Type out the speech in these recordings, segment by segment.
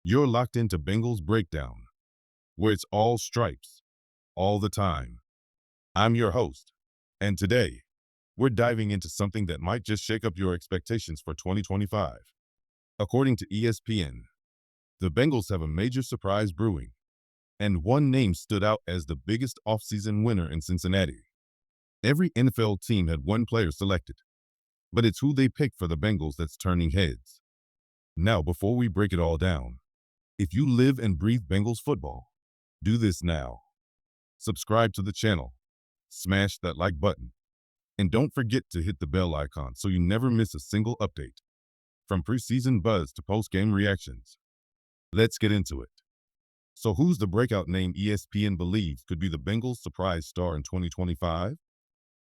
You're locked into Bengals Breakdown, where it's all stripes, all the time. I'm your host, and today, we're diving into something that might just shake up your expectations for 2025. According to ESPN, the Bengals have a major surprise brewing, and one name stood out as the biggest offseason winner in Cincinnati. Every NFL team had one player selected, but it's who they picked for the Bengals that's turning heads. Now, before we break it all down, if you live and breathe Bengals football, do this now. Subscribe to the channel, smash that like button, and don't forget to hit the bell icon so you never miss a single update. From preseason buzz to post-game reactions, let's get into it. So who's the breakout name ESPN believes could be the Bengals' surprise star in 2025?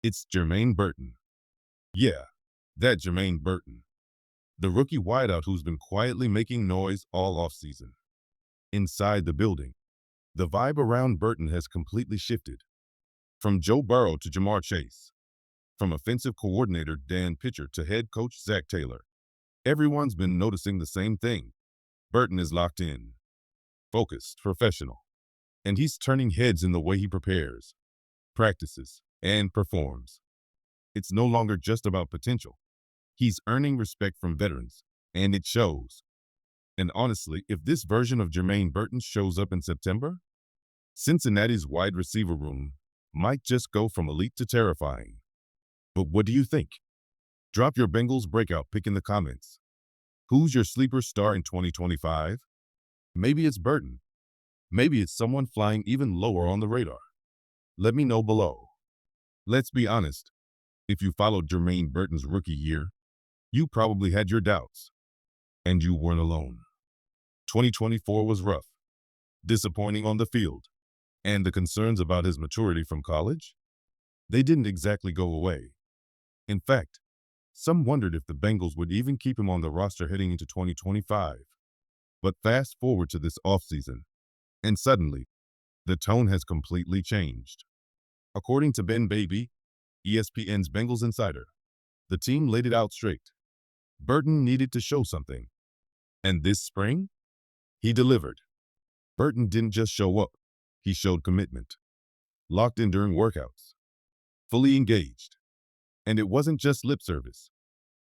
It's Jermaine Burton. Yeah, that Jermaine Burton, the rookie wideout who's been quietly making noise all offseason. Inside the building, the vibe around Burton has completely shifted. From Joe Burrow to Jamar Chase, from offensive coordinator Dan Pitcher to head coach Zac Taylor, everyone's been noticing the same thing. Burton is locked in, focused, professional, and he's turning heads in the way he prepares, practices, and performs. It's no longer just about potential. He's earning respect from veterans, and it shows. And honestly, if this version of Jermaine Burton shows up in September, Cincinnati's wide receiver room might just go from elite to terrifying. But what do you think? Drop your Bengals breakout pick in the comments. Who's your sleeper star in 2025? Maybe it's Burton. Maybe it's someone flying even lower on the radar. Let me know below. Let's be honest. If you followed Jermaine Burton's rookie year, you probably had your doubts. And you weren't alone. 2024 was rough, disappointing on the field, and the concerns about his maturity from college? They didn't exactly go away. In fact, some wondered if the Bengals would even keep him on the roster heading into 2025. But fast forward to this offseason, and suddenly, the tone has completely changed. According to Ben Baby, ESPN's Bengals insider, the team laid it out straight. Burton needed to show something. And this spring, he delivered. Burton didn't just show up, he showed commitment. Locked in during workouts, fully engaged. And it wasn't just lip service.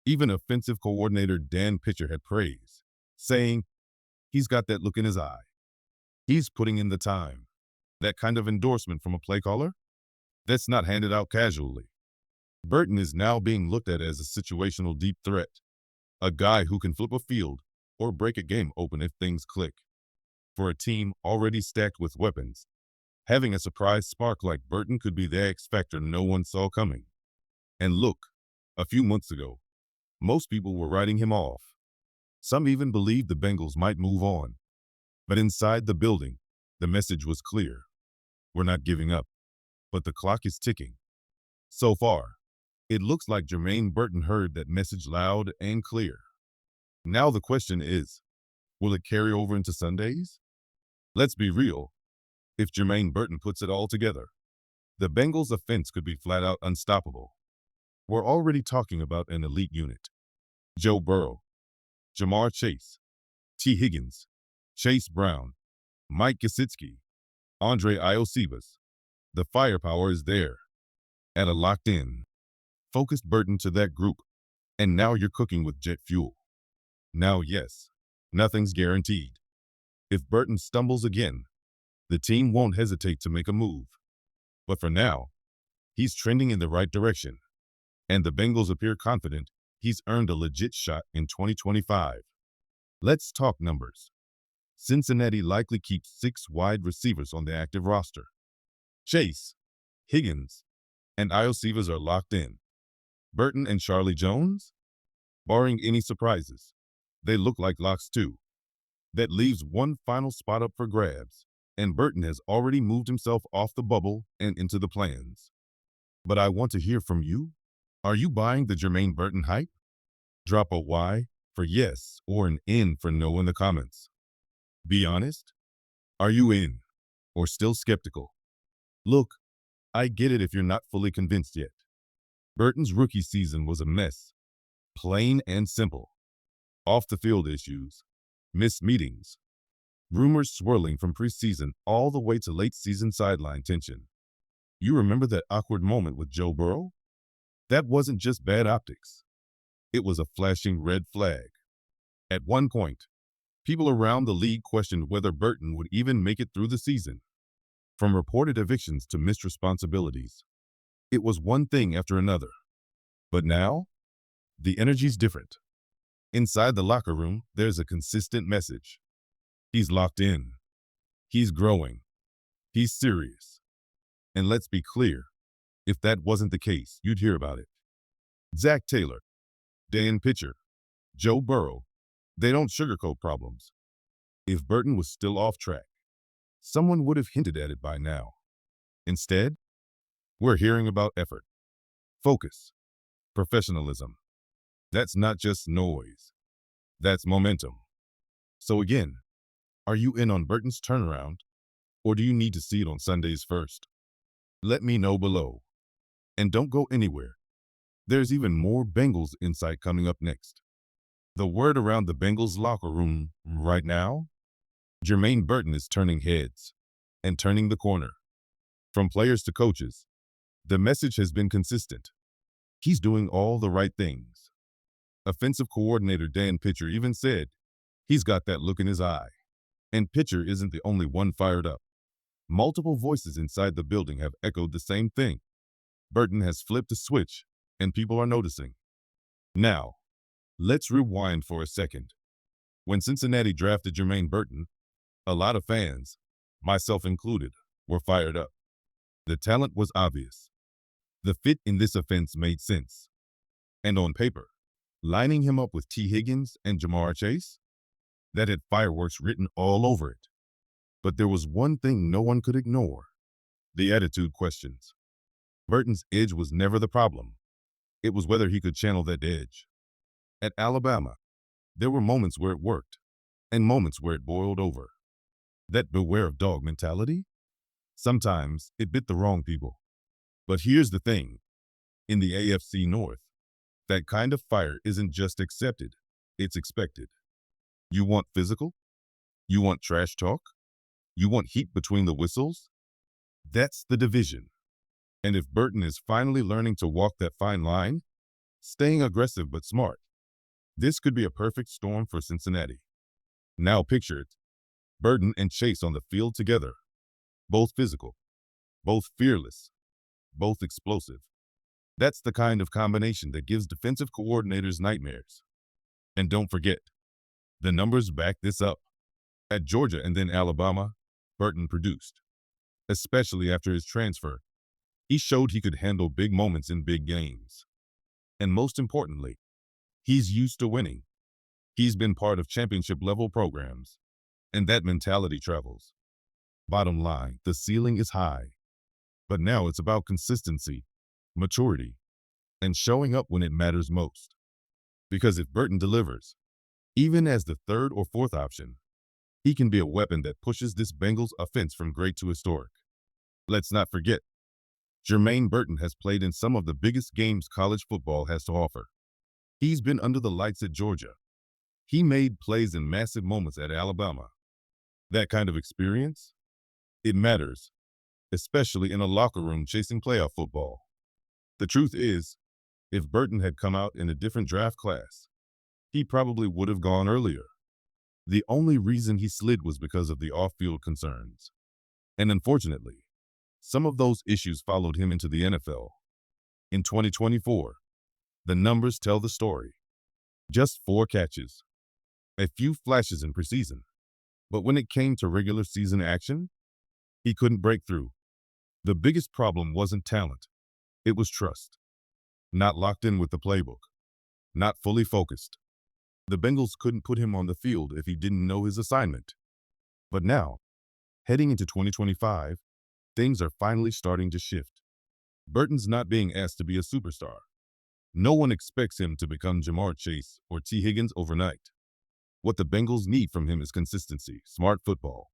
Even offensive coordinator Dan Pitcher had praise, saying, he's got that look in his eye. He's putting in the time. That kind of endorsement from a play caller? That's not handed out casually. Burton is now being looked at as a situational deep threat, a guy who can flip a field or break a game open if things click. For a team already stacked with weapons, having a surprise spark like Burton could be the X factor no one saw coming. And look, a few months ago, most people were writing him off. Some even believed the Bengals might move on. But inside the building, the message was clear. We're not giving up, but the clock is ticking. So far, it looks like Jermaine Burton heard that message loud and clear. Now the question is, will it carry over into Sundays? Let's be real. If Jermaine Burton puts it all together, the Bengals' offense could be flat out unstoppable. We're already talking about an elite unit. Joe Burrow, Jamar Chase, T. Higgins, Chase Brown, Mike Gesicki, Andre Iosivas. The firepower is there. Add a locked-in, focused Burton to that group, and now you're cooking with jet fuel. Now, yes, nothing's guaranteed. If Burton stumbles again, the team won't hesitate to make a move. But for now, he's trending in the right direction, and the Bengals appear confident he's earned a legit shot in 2025. Let's talk numbers. Cincinnati likely keeps 6 wide receivers on the active roster. Chase, Higgins, and Iosivas are locked in. Burton and Charlie Jones? Barring any surprises, they look like locks too. That leaves one final spot up for grabs, and Burton has already moved himself off the bubble and into the plans. But I want to hear from you. Are you buying the Jermaine Burton hype? Drop a Y for yes or an N for no in the comments. Be honest. Are you in or still skeptical? Look, I get it if you're not fully convinced yet. Burton's rookie season was a mess, plain and simple. Off the field issues, missed meetings, Rumors swirling from preseason all the way to late season sideline tension. You remember that awkward moment with Joe Burrow? That wasn't just bad optics. It was a flashing red flag. At one point, people around the league questioned whether Burton would even make it through the season. From reported evictions to missed responsibilities, it was one thing after another. But now, the energy's different. Inside the locker room, there's a consistent message. He's locked in. He's growing. He's serious. And let's be clear, if that wasn't the case, you'd hear about it. Zac Taylor, Dan Pitcher, Joe Burrow, they don't sugarcoat problems. If Burton was still off track, someone would have hinted at it by now. Instead, we're hearing about effort, focus, professionalism. That's not just noise. That's momentum. So again, are you in on Burton's turnaround, or do you need to see it on Sundays first? Let me know below. And don't go anywhere. There's even more Bengals insight coming up next. The word around the Bengals locker room right now? Jermaine Burton is turning heads and turning the corner. From players to coaches, the message has been consistent. He's doing all the right things. Offensive coordinator Dan Pitcher even said he's got that look in his eye. And Pitcher isn't the only one fired up. Multiple voices inside the building have echoed the same thing. Burton has flipped a switch, and people are noticing. Now, let's rewind for a second. When Cincinnati drafted Jermaine Burton, a lot of fans, myself included, were fired up. The talent was obvious. The fit in this offense made sense. And on paper, lining him up with Higgins and Jamar Chase, that had fireworks written all over it. But there was one thing no one could ignore: the attitude questions. Burton's edge was never the problem. It was whether he could channel that edge. At Alabama, there were moments where it worked, and moments where it boiled over. That beware of dog mentality? Sometimes it bit the wrong people. But here's the thing. In the AFC North, that kind of fire isn't just accepted, it's expected. You want physical? You want trash talk? You want heat between the whistles? That's the division. And if Burton is finally learning to walk that fine line, staying aggressive but smart, this could be a perfect storm for Cincinnati. Now picture it. Burton and Chase on the field together. Both physical, both fearless, both explosive. That's the kind of combination that gives defensive coordinators nightmares. And don't forget, the numbers back this up. At Georgia and then Alabama, Burton produced. Especially after his transfer, he showed he could handle big moments in big games. And most importantly, he's used to winning. He's been part of championship-level programs, and that mentality travels. Bottom line, the ceiling is high. But now it's about consistency, maturity, and showing up when it matters most. Because if Burton delivers, even as the third or fourth option, he can be a weapon that pushes this Bengals offense from great to historic. Let's not forget, Jermaine Burton has played in some of the biggest games college football has to offer. He's been under the lights at Georgia. He made plays in massive moments at Alabama. That kind of experience? It matters, especially in a locker room chasing playoff football. The truth is, if Burton had come out in a different draft class, he probably would have gone earlier. The only reason he slid was because of the off-field concerns. And unfortunately, some of those issues followed him into the NFL. In 2024, the numbers tell the story. Just 4 catches, a few flashes in preseason. But when it came to regular season action, he couldn't break through. The biggest problem wasn't talent. It was trust. Not locked in with the playbook. Not fully focused. The Bengals couldn't put him on the field if he didn't know his assignment. But now, heading into 2025, things are finally starting to shift. Burton's not being asked to be a superstar. No one expects him to become Jamar Chase or Higgins overnight. What the Bengals need from him is consistency, smart football,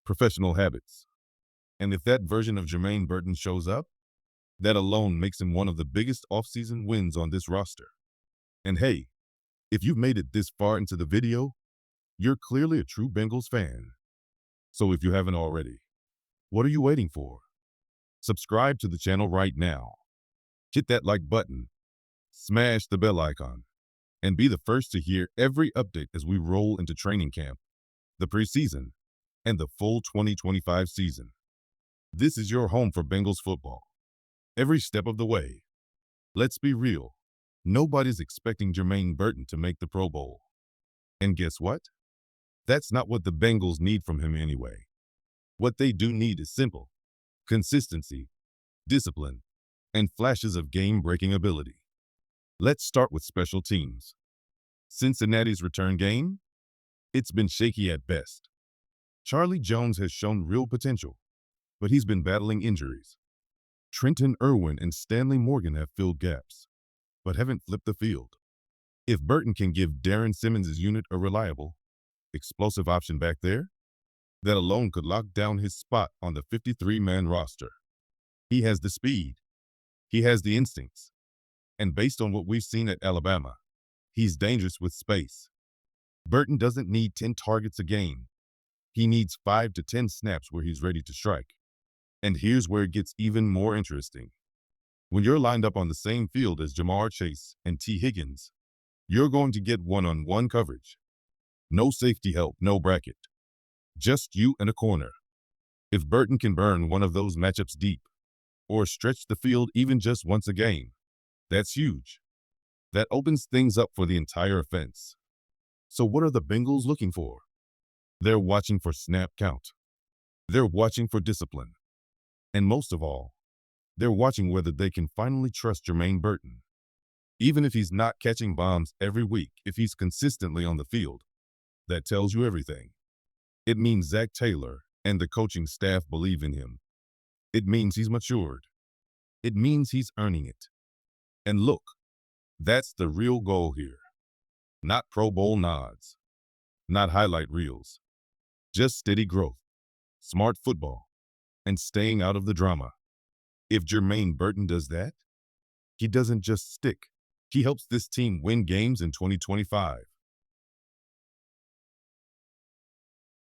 professional habits. And if that version of Jermaine Burton shows up, that alone makes him one of the biggest offseason wins on this roster. And hey, if you've made it this far into the video, you're clearly a true Bengals fan. So if you haven't already, what are you waiting for? Subscribe to the channel right now. Hit that like button, smash the bell icon, and be the first to hear every update as we roll into training camp, the preseason, and the full 2025 season. This is your home for Bengals football, every step of the way. Let's be real. Nobody's expecting Jermaine Burton to make the Pro Bowl. And guess what? That's not what the Bengals need from him anyway. What they do need is simple: consistency, discipline, and flashes of game-breaking ability. Let's start with special teams. Cincinnati's return game? It's been shaky at best. Charlie Jones has shown real potential, but he's been battling injuries. Trenton Irwin and Stanley Morgan have filled gaps, but haven't flipped the field. If Burton can give Darren Simmons' unit a reliable, explosive option back there, that alone could lock down his spot on the 53-man roster. He has the speed, he has the instincts, and based on what we've seen at Alabama, he's dangerous with space. Burton doesn't need 10 targets a game. He needs 5 to 10 snaps where he's ready to strike. And here's where it gets even more interesting. When you're lined up on the same field as Jamar Chase and T. Higgins, you're going to get one-on-one coverage. No safety help, no bracket. Just you and a corner. If Burton can burn one of those matchups deep, or stretch the field even just once a game, that's huge. That opens things up for the entire offense. So what are the Bengals looking for? They're watching for snap count. They're watching for discipline. And most of all, they're watching whether they can finally trust Jermaine Burton. Even if he's not catching bombs every week, if he's consistently on the field, that tells you everything. It means Zac Taylor and the coaching staff believe in him. It means he's matured. It means he's earning it. And look, that's the real goal here. Not Pro Bowl nods, not highlight reels, just steady growth, smart football, and staying out of the drama. If Jermaine Burton does that, he doesn't just stick. He helps this team win games in 2025.